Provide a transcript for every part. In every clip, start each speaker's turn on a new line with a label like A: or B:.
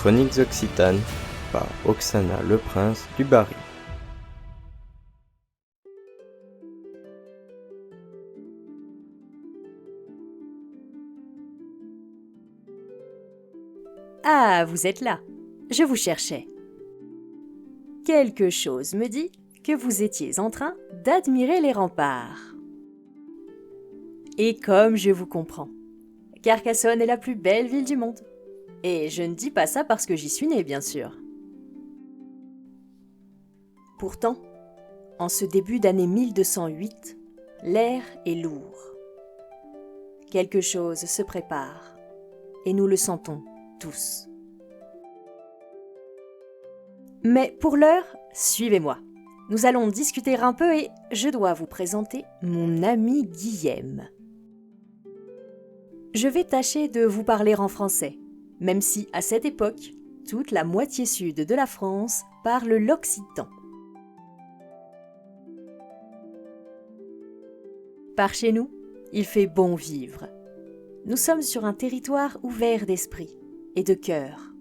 A: Chroniques Occitanes par Oksana Leprince du Barry.
B: Ah, vous êtes là. Je vous cherchais. Quelque chose me dit que vous étiez en train d'admirer les remparts. Et comme je vous comprends, Carcassonne est la plus belle ville du monde. Et je ne dis pas ça parce que j'y suis née, bien sûr. Pourtant, en ce début d'année 1208, l'air est lourd. Quelque chose se prépare, et nous le sentons tous. Mais pour l'heure, suivez-moi. Nous allons discuter un peu et je dois vous présenter mon ami Guillaume. Je vais tâcher de vous parler en français, même si à cette époque, toute la moitié sud de la France parle l'occitan. Par chez nous, il fait bon vivre. Nous sommes sur un territoire ouvert d'esprit et de cœur.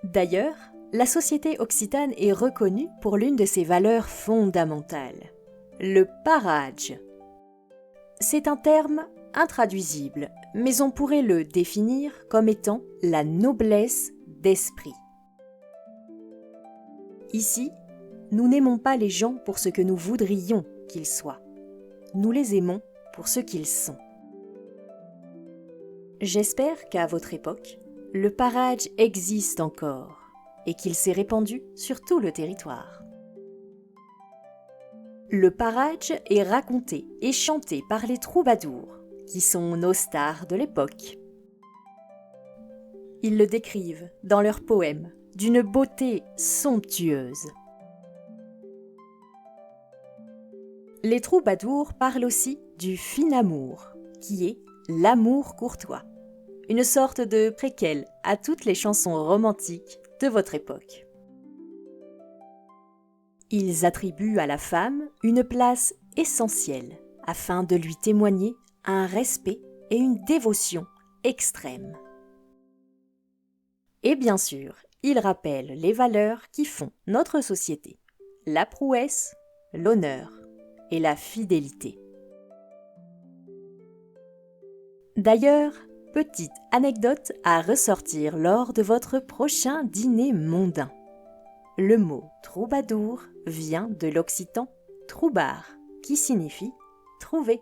B: D'ailleurs, la société occitane est reconnue pour l'une de ses valeurs fondamentales, le parage. C'est un terme intraduisible, mais on pourrait le définir comme étant la noblesse d'esprit. Ici, nous n'aimons pas les gens pour ce que nous voudrions qu'ils soient. Nous les aimons pour ce qu'ils sont. J'espère qu'à votre époque, le parage existe encore et qu'il s'est répandu sur tout le territoire. Le parage est raconté et chanté par les troubadours, qui sont nos stars de l'époque. Ils le décrivent dans leurs poèmes d'une beauté somptueuse. Les troubadours parlent aussi du fin amour, qui est l'amour courtois, une sorte de préquel à toutes les chansons romantiques de votre époque. Ils attribuent à la femme une place essentielle afin de lui témoigner un respect et une dévotion extrêmes. Et bien sûr, ils rappellent les valeurs qui font notre société, la prouesse, l'honneur et la fidélité. D'ailleurs, petite anecdote à ressortir lors de votre prochain dîner mondain. Le mot troubadour vient de l'occitan troubar, qui signifie trouver.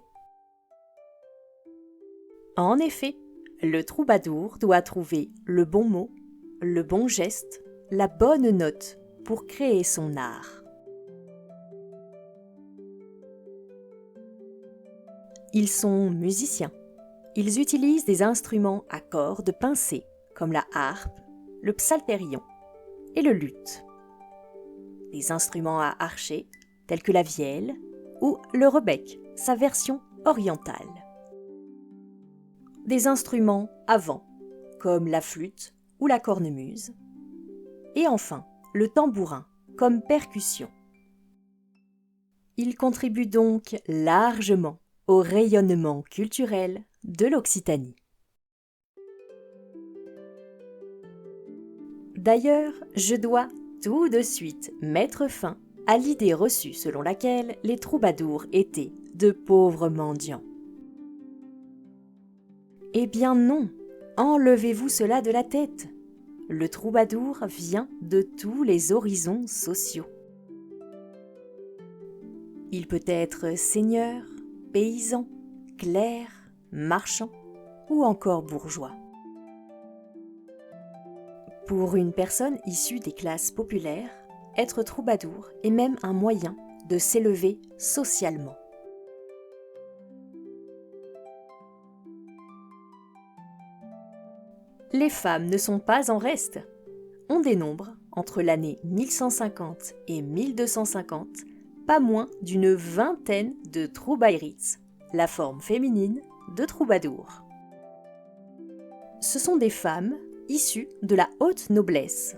B: En effet, le troubadour doit trouver le bon mot, le bon geste, la bonne note pour créer son art. Ils sont musiciens. Ils utilisent des instruments à cordes pincées comme la harpe, le psalterion et le luth. Des instruments à archet tels que la vielle ou le rebec, sa version orientale. Des instruments à vent comme la flûte ou la cornemuse. Et enfin, le tambourin comme percussion. Ils contribuent donc largement au rayonnement culturel de l'Occitanie. D'ailleurs, je dois tout de suite mettre fin à l'idée reçue selon laquelle les troubadours étaient de pauvres mendiants. Eh bien non, enlevez-vous cela de la tête. Le troubadour vient de tous les horizons sociaux. Il peut être seigneur, paysan, clerc, marchand ou encore bourgeois. Pour une personne issue des classes populaires, être troubadour est même un moyen de s'élever socialement. Les femmes ne sont pas en reste. On dénombre, entre l'année 1150 et 1250, pas moins d'une vingtaine de troubaïrites, la forme féminine de troubadour. Ce sont des femmes issues de la haute noblesse.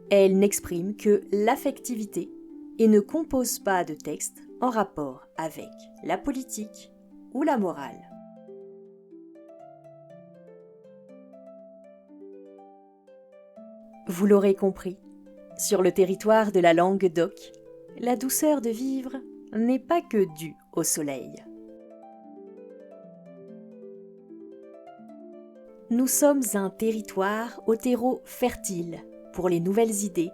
B: Elles n'expriment que l'affectivité et ne composent pas de textes en rapport avec la politique ou la morale. Vous l'aurez compris, sur le territoire de la Languedoc, la douceur de vivre n'est pas que due au soleil. Nous sommes un territoire au terreau fertile pour les nouvelles idées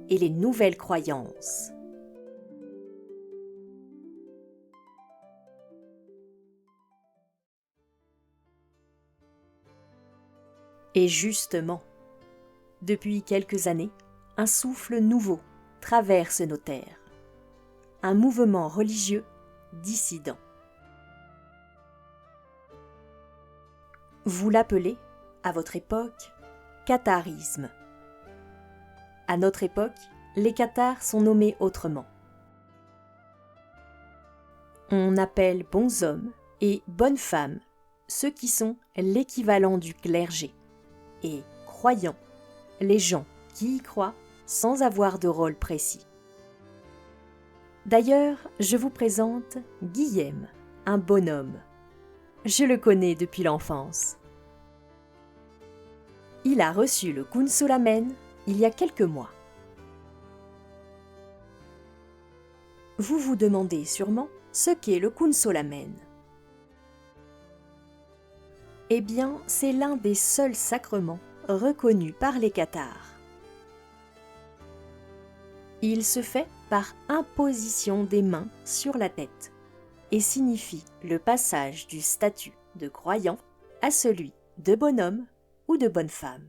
B: et les nouvelles croyances. Et justement, depuis quelques années, un souffle nouveau traverse nos terres. Un mouvement religieux dissident. Vous l'appelez, à votre époque, catharisme. À notre époque, les cathars sont nommés autrement. On appelle bons hommes et bonnes femmes ceux qui sont l'équivalent du clergé, et croyants les gens qui y croient sans avoir de rôle précis. D'ailleurs, je vous présente Guillem, un bonhomme. Je le connais depuis l'enfance. Il a reçu le Kunstolamen il y a quelques mois. Vous vous demandez sûrement ce qu'est le Kunstolamen. Eh bien, c'est l'un des seuls sacrements reconnus par les cathars. Il se fait par imposition des mains sur la tête et signifie le passage du statut de croyant à celui de bonhomme ou de bonne femme.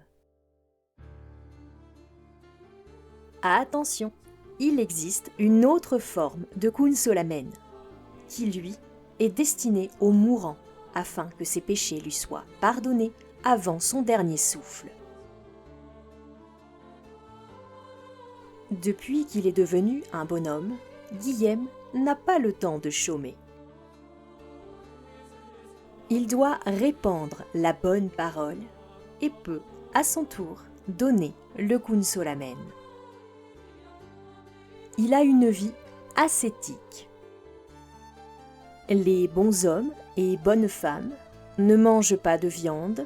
B: Attention, il existe une autre forme de Kunstolamen qui, lui, est destiné aux mourants afin que ses péchés lui soient pardonnés avant son dernier souffle. Depuis qu'il est devenu un bonhomme, Guillem n'a pas le temps de chômer. Il doit répandre la bonne parole et peut, à son tour, donner le Kunstolamen. Il a une vie ascétique. Les bons hommes et bonnes femmes ne mangent pas de viande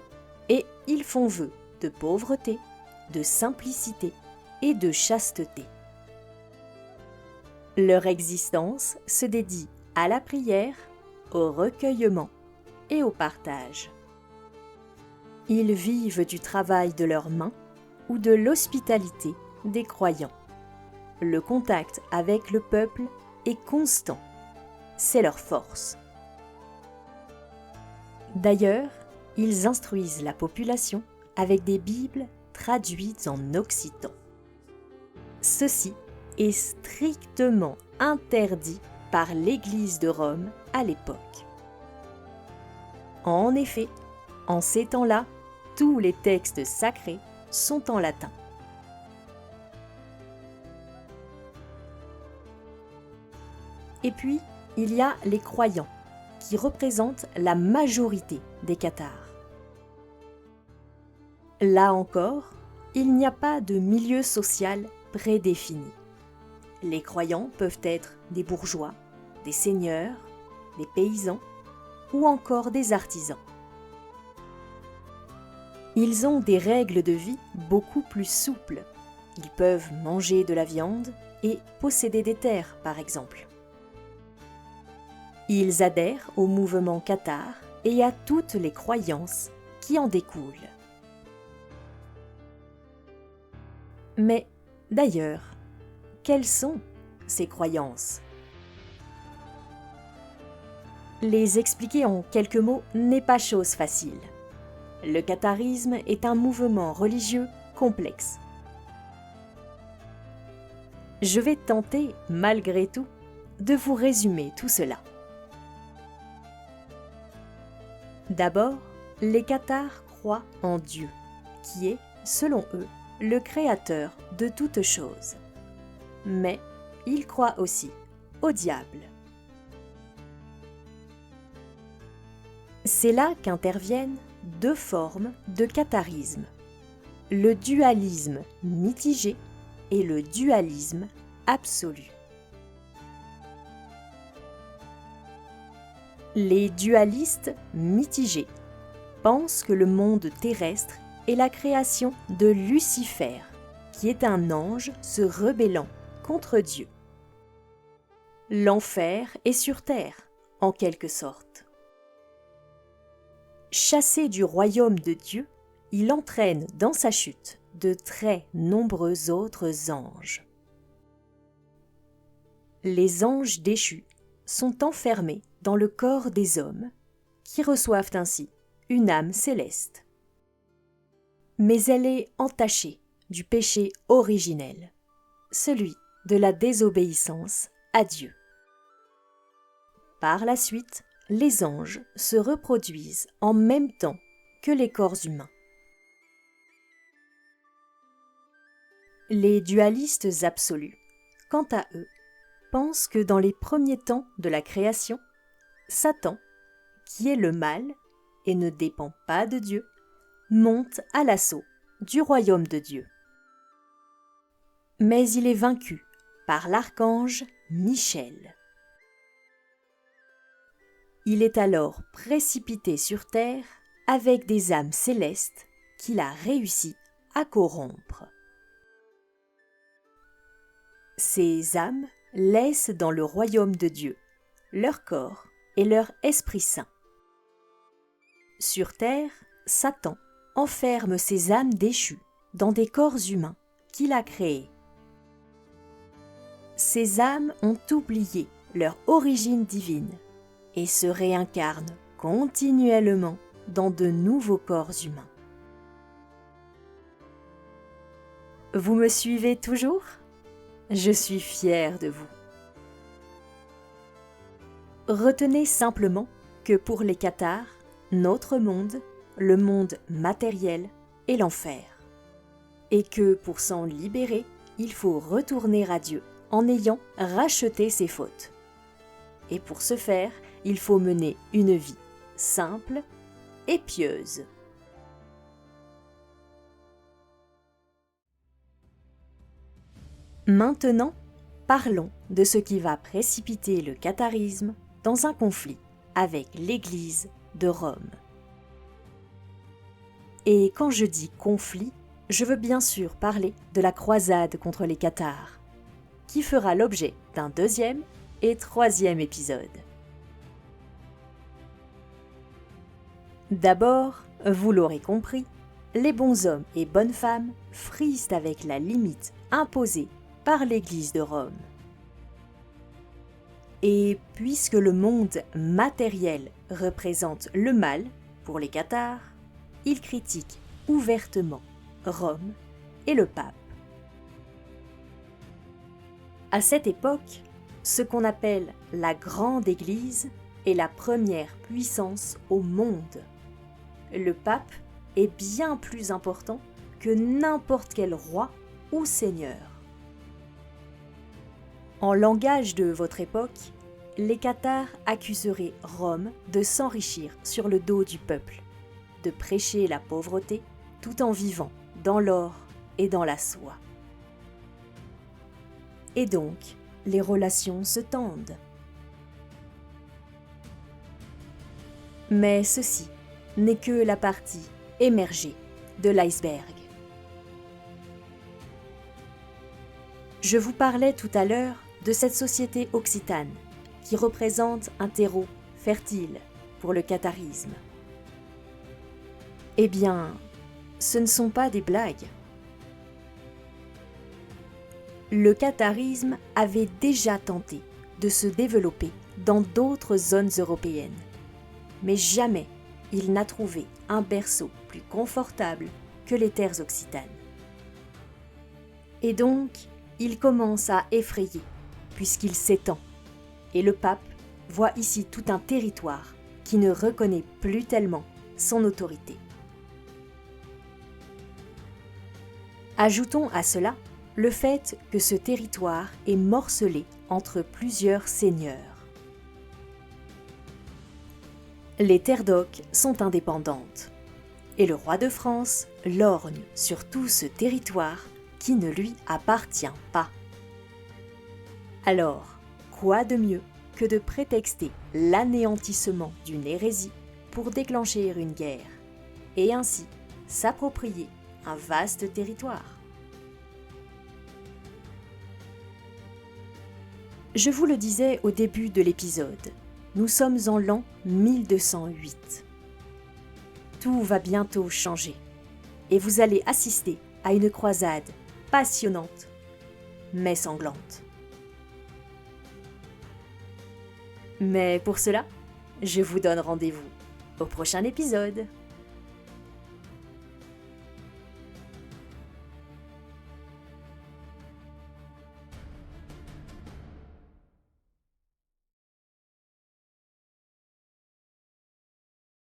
B: et ils font vœu de pauvreté, de simplicité et de chasteté. Leur existence se dédie à la prière, au recueillement et au partage. Ils vivent du travail de leurs mains ou de l'hospitalité des croyants. Le contact avec le peuple est constant. C'est leur force. D'ailleurs, ils instruisent la population avec des Bibles traduites en occitan. Ceci est strictement interdit par l'Église de Rome à l'époque. En effet, en ces temps-là, tous les textes sacrés sont en latin. Et puis, il y a les croyants, qui représentent la majorité des cathars. Là encore, il n'y a pas de milieu social prédéfini. Les croyants peuvent être des bourgeois, des seigneurs, des paysans ou encore des artisans. Ils ont des règles de vie beaucoup plus souples. Ils peuvent manger de la viande et posséder des terres, par exemple. Ils adhèrent au mouvement cathare et à toutes les croyances qui en découlent. Mais d'ailleurs, quelles sont ces croyances ? Les expliquer en quelques mots n'est pas chose facile. Le catharisme est un mouvement religieux complexe. Je vais tenter, malgré tout, de vous résumer tout cela. D'abord, les cathars croient en Dieu, qui est, selon eux, le créateur de toutes choses. Mais ils croient aussi au diable. C'est là qu'interviennent deux formes de catharisme, le dualisme mitigé et le dualisme absolu. Les dualistes mitigés pensent que le monde terrestre est la création de Lucifer, qui est un ange se rebellant contre Dieu. L'enfer est sur terre, en quelque sorte. Chassé du royaume de Dieu, il entraîne dans sa chute de très nombreux autres anges. Les anges déchus sont enfermés dans le corps des hommes, qui reçoivent ainsi une âme céleste. Mais elle est entachée du péché originel, celui de la désobéissance à Dieu. Par la suite, les anges se reproduisent en même temps que les corps humains. Les dualistes absolus, quant à eux, pensent que dans les premiers temps de la création, Satan, qui est le mal et ne dépend pas de Dieu, monte à l'assaut du royaume de Dieu. Mais il est vaincu par l'archange Michel. Il est alors précipité sur terre avec des âmes célestes qu'il a réussi à corrompre. Ces âmes laissent dans le royaume de Dieu leur corps et leur Esprit Saint. Sur terre, Satan enferme ces âmes déchues dans des corps humains qu'il a créés. Ces âmes ont oublié leur origine divine et se réincarnent continuellement dans de nouveaux corps humains. Vous me suivez toujours ? Je suis fière de vous. Retenez simplement que pour les cathares, notre monde, le monde matériel, est l'enfer. Et que pour s'en libérer, il faut retourner à Dieu en ayant racheté ses fautes. Et pour ce faire, il faut mener une vie simple et pieuse. Maintenant, parlons de ce qui va précipiter le catharisme dans un conflit avec l'Église de Rome. Et quand je dis conflit, je veux bien sûr parler de la croisade contre les cathares, qui fera l'objet d'un 2e et 3e épisode. D'abord, vous l'aurez compris, les bons hommes et bonnes femmes frisent avec la limite imposée par l'Église de Rome. Et puisque le monde matériel représente le mal pour les cathares, ils critiquent ouvertement Rome et le pape. À cette époque, ce qu'on appelle la Grande Église est la première puissance au monde. Le pape est bien plus important que n'importe quel roi ou seigneur. En langage de votre époque, les cathares accuseraient Rome de s'enrichir sur le dos du peuple, de prêcher la pauvreté tout en vivant dans l'or et dans la soie. Et donc, les relations se tendent. Mais ceci n'est que la partie émergée de l'iceberg. Je vous parlais tout à l'heure de cette société occitane qui représente un terreau fertile pour le catharisme. Eh bien, ce ne sont pas des blagues. Le catharisme avait déjà tenté de se développer dans d'autres zones européennes, mais jamais il n'a trouvé un berceau plus confortable que les terres occitanes. Et donc, il commence à effrayer, puisqu'il s'étend, et le pape voit ici tout un territoire qui ne reconnaît plus tellement son autorité. Ajoutons à cela le fait que ce territoire est morcelé entre plusieurs seigneurs. Les terres d'oc sont indépendantes, et le roi de France lorgne sur tout ce territoire qui ne lui appartient pas. Alors, quoi de mieux que de prétexter l'anéantissement d'une hérésie pour déclencher une guerre, et ainsi s'approprier un vaste territoire? Je vous le disais au début de l'épisode, nous sommes en l'an 1208. Tout va bientôt changer et vous allez assister à une croisade passionnante mais sanglante. Mais pour cela, je vous donne rendez-vous au prochain épisode.